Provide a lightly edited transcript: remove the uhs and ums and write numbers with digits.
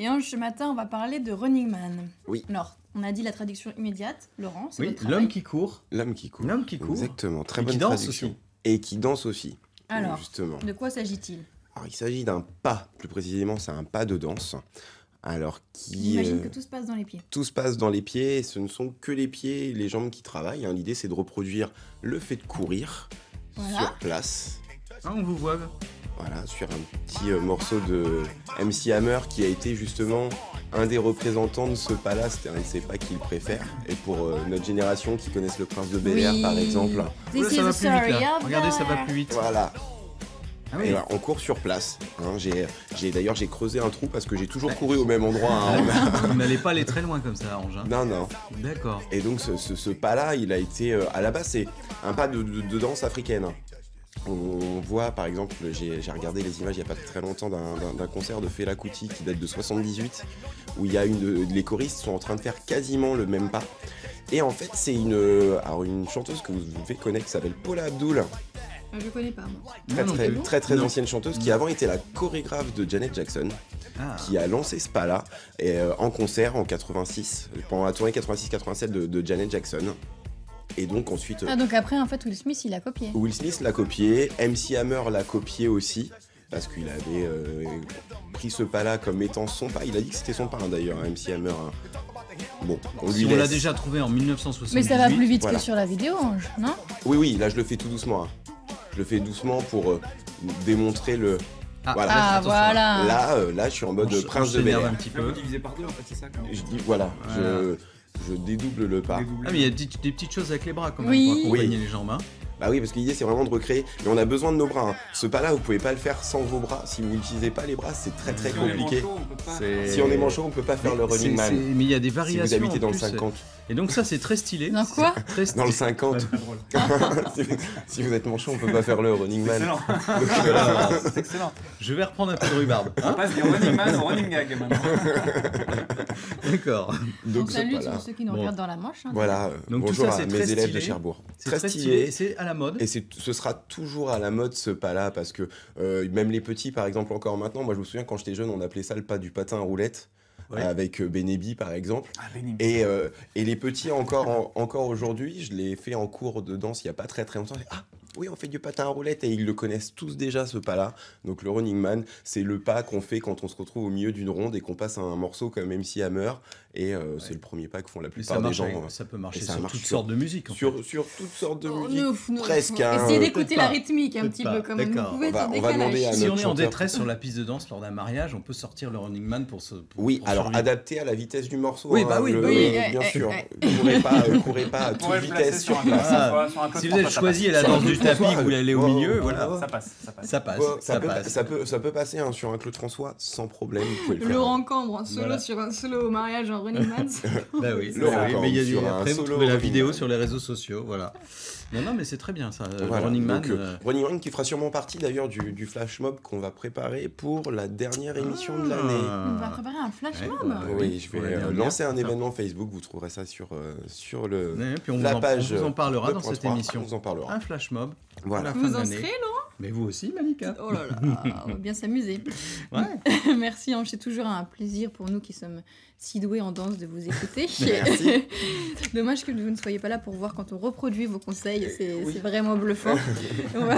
Et Ange, ce matin, on va parler de Running Man. Oui. Alors, on a dit la traduction immédiate, Laurent, c'est Oui, votre travail. l'homme qui court. L'homme qui court. L'homme qui court. Exactement, très Et bonne qui danse traduction. aussi. Et qui danse aussi. Alors, Justement. de quoi s'agit-il? Alors, il s'agit d'un pas, plus précisément, c'est un pas de danse. Alors, J'imagine que tout se passe dans les pieds. tout se passe dans les pieds, et ce ne sont que les pieds et les jambes qui travaillent. Hein. L'idée, c'est de reproduire le fait de courir sur place. Ah, on vous voit. Voilà, sur un petit morceau de MC Hammer qui a été justement un des représentants de ce pas-là. C'était un de ses pas qu'il préfère. Et pour notre génération qui connaissent le Prince de Bel-Air, par exemple. This Oula, is ça va the plus vite story là. of Regardez, ça va life. plus vite. Voilà. Ah Et oui. voilà, on court sur place. Hein. D'ailleurs, j'ai creusé un trou parce que j'ai toujours couru au même endroit. Hein. Vous n'allez pas aller très loin comme ça, Ange. Hein. Non, non. D'accord. Et donc ce pas-là, il a été... à la base, c'est un pas de danse africaine. On voit, par exemple, j'ai regardé les images il n'y a pas très longtemps d'un concert de Fela Kuti qui date de 78, où il y a les choristes sont en train de faire quasiment le même pas. Et en fait, c'est une chanteuse que vous devez connaître qui s'appelle Paula Abdul, Je connais pas, moi. très Non. ancienne chanteuse qui avant était la chorégraphe de Janet Jackson, Ah. qui a lancé ce pas-là en concert en 86, pendant la tournée 86-87 de Janet Jackson. Et donc ensuite, Ah, donc après, en fait, Will Smith, il a copié. Will Smith l'a copié, MC Hammer l'a copié aussi, parce qu'il avait pris ce pas-là comme étant son pas. Il a dit que c'était son pas, hein, d'ailleurs, hein, MC Hammer. Hein. Bon, on lui Si on laisse. l'a déjà trouvé en 1978. Mais ça va plus vite Voilà. que sur la vidéo, Ange, non? Oui, là je le fais tout doucement. Hein. Je le fais doucement pour démontrer le... Ah, Voilà. Ah, attention. voilà. Là, je suis en mode On prince de s'énerve Bel-Air. un petit Là, vous peu. divisez par deux en fait, c'est ça quand même. Je dis, voilà, Voilà. je dédouble le pas. Dédoublé. Ah, mais il y a des petites choses avec les bras quand même Oui. pour accompagner Oui. les jambes. Hein. Bah oui, parce que l'idée c'est vraiment de recréer, mais on a besoin de nos bras. Hein. Ce pas-là, vous pouvez pas le faire sans vos bras. Si vous n'utilisez pas les bras, c'est très Si on est compliqué. manchot, on peut pas. C'est- Si on est manchot, on peut pas faire le running man. Mais il y a des Si variations. vous habitez en dans le plus. 50. Et donc ça, c'est très stylé. Dans quoi? Très stylé. Dans le 50. Très drôle. Si vous êtes manchot, on peut pas faire le running man. Excellent. Voilà. C'est excellent. Je vais reprendre un peu de rhubarbe. On Hein passe du running man au running gag maintenant. D'accord. On Donc ce salue pas-là. tous ceux qui nous Bon. regardent dans la Manche. Hein. Voilà, Donc tout bonjour ça, à c'est mes très élèves stylé. de Cherbourg. C'est très stylé. C'est à la mode. Et ce sera toujours à la mode ce pas-là parce que même les petits, par exemple, encore maintenant, moi je me souviens quand j'étais jeune, on appelait ça le pas du patin à roulette. Ouais. Avec Benebi par exemple. Ah, Benny. Et les petits encore aujourd'hui, je l'ai fait en cours de danse il n'y a pas très longtemps. Ah oui, on fait du patin à roulette et ils le connaissent tous déjà ce pas-là. Donc le running man, c'est le pas qu'on fait quand on se retrouve au milieu d'une ronde et qu'on passe un morceau comme MC Hammer. Et c'est le premier pas que font la Mais plupart des gens. ça peut marcher et ça sur marche toutes sur- sortes de musique. En fait. Sur toutes sortes de Oh, musiques. neuf. presque, hein, Essayez d'écouter peut-être la pas. rythmique un Peut-être petit pas. peu quand même. Vous D'accord. pouvez On va être en demander à décalage. Si notre on est en chanteur. détresse sur la piste de danse lors d'un mariage, on peut sortir le running man pour se. Oui, pour alors survivre. adapté à la vitesse du morceau. Oui, hein, bah oui, bien oui, sûr. ouais. Courez pas à On toute pourrait le placer vitesse sur sur un place. Ah. sur un peu Si de vous avez temps, ça choisi passe. la Sur un danse du Claude tapis, François. vous voulez aller au Oh, milieu, oh, voilà. oh, Ça passe, ça passe. Ça passe. Ouais, Ça passe. ça peut passer hein, sur un Claude François sans problème. Vous pouvez le faire. Laurent Cambre en solo Voilà. sur un solo au mariage en Running Man. Bah oui, Laurent bah oui, mais il y a Cambre sur un après vous solo trouvez la running vidéo man. sur les réseaux sociaux, voilà. Non, mais c'est très bien ça, le Voilà, running man. donc, Running Man qui fera sûrement partie d'ailleurs du flash mob qu'on va préparer pour la dernière émission de l'année. On va préparer un flash Ouais, mob. bah, Oui, je pour la vais dernière. lancer un Enfin, événement Facebook, vous trouverez ça sur le ouais, puis on la vous page on vous en parlera dans 2.3, cette émission. On vous en parlera. Un flash mob à Voilà. la fin Vous de en l'année. serez, Laurent? Mais vous aussi, Malika. Oh là là, on va bien s'amuser. Ouais. Merci Ange, c'est toujours un plaisir pour nous qui sommes si doués en danse de vous écouter. Merci. Dommage que vous ne soyez pas là pour voir quand on reproduit vos conseils, c'est Oui. vraiment bluffant. On va-